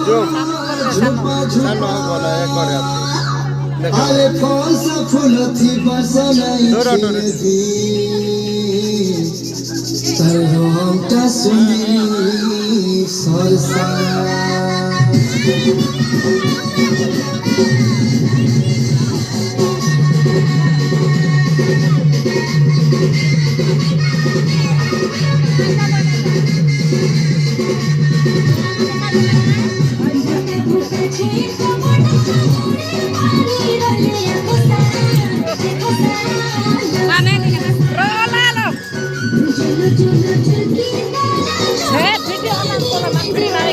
zoom সানো বলা একবারে আপনি আরে ফলসা ফুলথি বাসনাই দৌড়া দৌড়া তার রংটা শুনি Sarsa Saya video anak sekolah